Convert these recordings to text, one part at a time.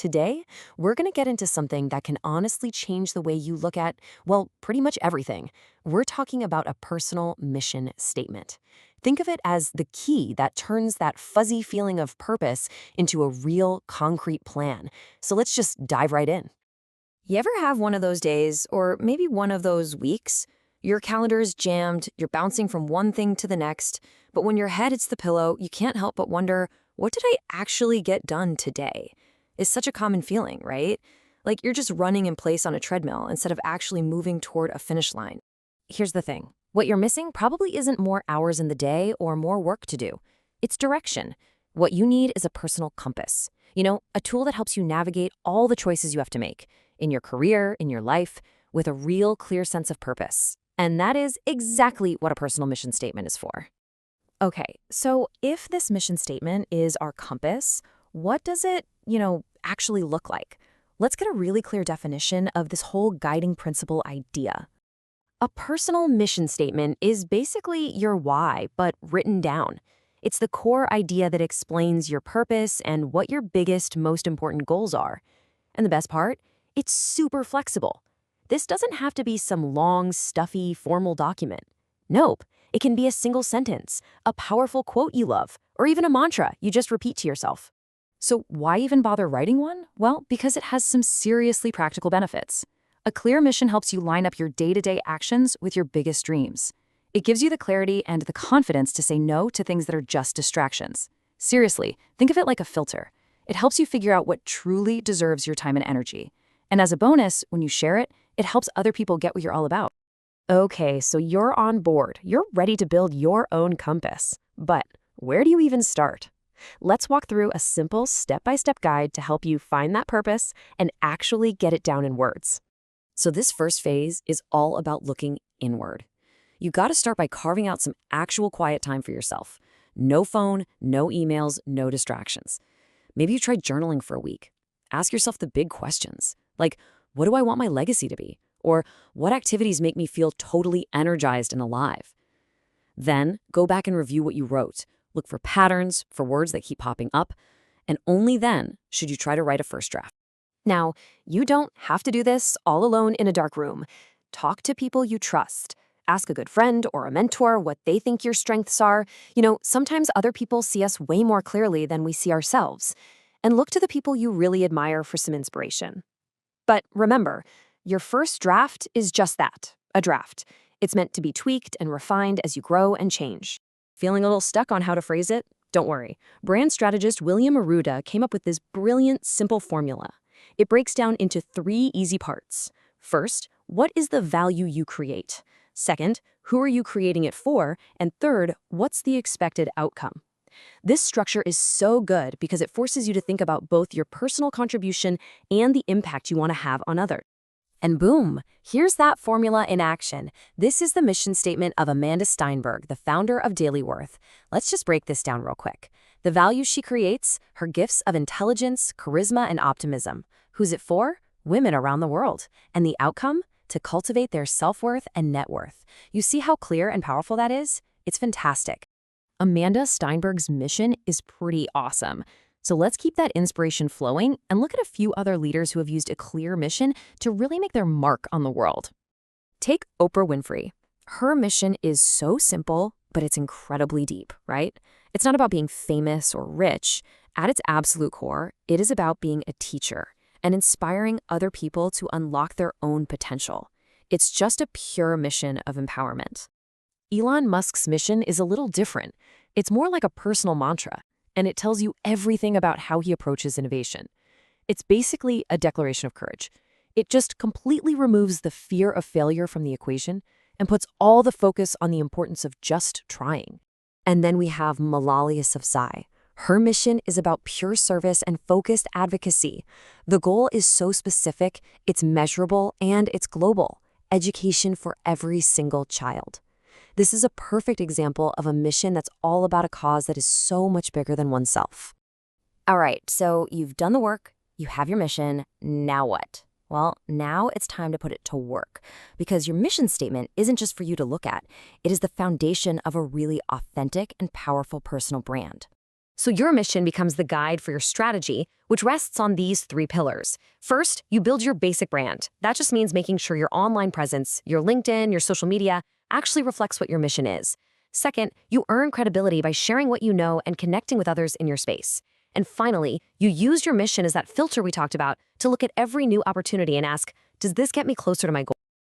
Today, we're going to get into something that can honestly change the way you look at, well, pretty much everything. We're talking about a personal mission statement. Think of it as the key that turns that fuzzy feeling of purpose into a real, concrete plan. So let's just dive right in. You ever have one of those days, or maybe one of those weeks? Your calendar is jammed, you're bouncing from one thing to the next, but when your head hits the pillow, you can't help but wonder, what did I actually get done today? It's such a common feeling, right? Like you're just running in place on a treadmill instead of actually moving toward a finish line. Here's the thing. What you're missing probably isn't more hours in the day or more work to do. It's direction. What you need is a personal compass. A tool that helps you navigate all the choices you have to make in your career, in your life, with a real clear sense of purpose. And that is exactly what a personal mission statement is for. Okay, so if this mission statement is our compass, what does it, actually look like? Let's get a really clear definition of this whole guiding principle idea. A personal mission statement is basically your why, but written down. It's the core idea that explains your purpose and what your biggest, most important goals are. And the best part? It's super flexible. This doesn't have to be some long, stuffy, formal document. Nope, it can be a single sentence, a powerful quote you love, or even a mantra you just repeat to yourself. So why even bother writing one? Well, because it has some seriously practical benefits. A clear mission helps you line up your day-to-day actions with your biggest dreams. It gives you the clarity and the confidence to say no to things that are just distractions. Seriously, think of it like a filter. It helps you figure out what truly deserves your time and energy. And as a bonus, when you share it, it helps other people get what you're all about. Okay, so you're on board. You're ready to build your own compass. But where do you even start? Let's walk through a simple step-by-step guide to help you find that purpose and actually get it down in words. So this first phase is all about looking inward. You got to start by carving out some actual quiet time for yourself. No phone, no emails, no distractions. Maybe you try journaling for a week. Ask yourself the big questions, like, what do I want my legacy to be? Or what activities make me feel totally energized and alive? Then go back and review what you wrote. Look for patterns, for words that keep popping up, and only then should you try to write a first draft. Now, you don't have to do this all alone in a dark room. Talk to people you trust. Ask a good friend or a mentor what they think your strengths are. Sometimes other people see us way more clearly than we see ourselves. And look to the people you really admire for some inspiration. But remember, your first draft is just that, a draft. It's meant to be tweaked and refined as you grow and change. Feeling a little stuck on how to phrase it? Don't worry. Brand strategist William Arruda came up with this brilliant, simple formula. It breaks down into 3 easy parts. First, what is the value you create? Second, who are you creating it for? And third, what's the expected outcome? This structure is so good because it forces you to think about both your personal contribution and the impact you want to have on others. And boom, here's that formula in action. This is the mission statement of Amanda Steinberg, the founder of Daily Worth. Let's just break this down real quick. The values she creates, her gifts of intelligence, charisma, and optimism. Who's it for? Women around the world. And the outcome? To cultivate their self-worth and net worth. You see how clear and powerful that is? It's fantastic. Amanda Steinberg's mission is pretty awesome. So let's keep that inspiration flowing and look at a few other leaders who have used a clear mission to really make their mark on the world. Take Oprah Winfrey. Her mission is so simple, but it's incredibly deep, right? It's not about being famous or rich. At its absolute core, it is about being a teacher and inspiring other people to unlock their own potential. It's just a pure mission of empowerment. Elon Musk's mission is a little different. It's more like a personal mantra, and it tells you everything about how he approaches innovation. It's basically a declaration of courage. It just completely removes the fear of failure from the equation and puts all the focus on the importance of just trying. And then we have Malala Yousafzai. Her mission is about pure service and focused advocacy. The goal is so specific, it's measurable, and it's global. Education for every single child. This is a perfect example of a mission that's all about a cause that is so much bigger than oneself. All right, so you've done the work, you have your mission, now what? Well, now it's time to put it to work, because your mission statement isn't just for you to look at. It is the foundation of a really authentic and powerful personal brand. So your mission becomes the guide for your strategy, which rests on these 3 pillars. First, you build your basic brand. That just means making sure your online presence, your LinkedIn, your social media, actually reflects what your mission is. Second, you earn credibility by sharing what you know and connecting with others in your space. And finally, you use your mission as that filter we talked about to look at every new opportunity and ask, does this get me closer to my goal?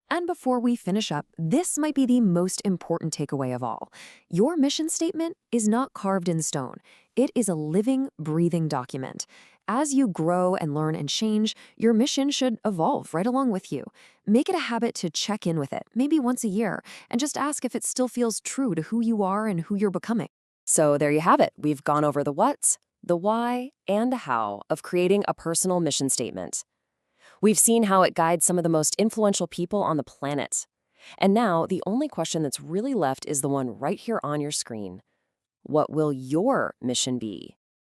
And before we finish up, this might be the most important takeaway of all. Your mission statement is not carved in stone. It is a living, breathing document. As you grow and learn and change, your mission should evolve right along with you. Make it a habit to check in with it, maybe once a year, and just ask if it still feels true to who you are and who you're becoming. So there you have it. We've gone over the what, the why, and the how of creating a personal mission statement. We've seen how it guides some of the most influential people on the planet. And now, the only question that's really left is the one right here on your screen. What will your mission be?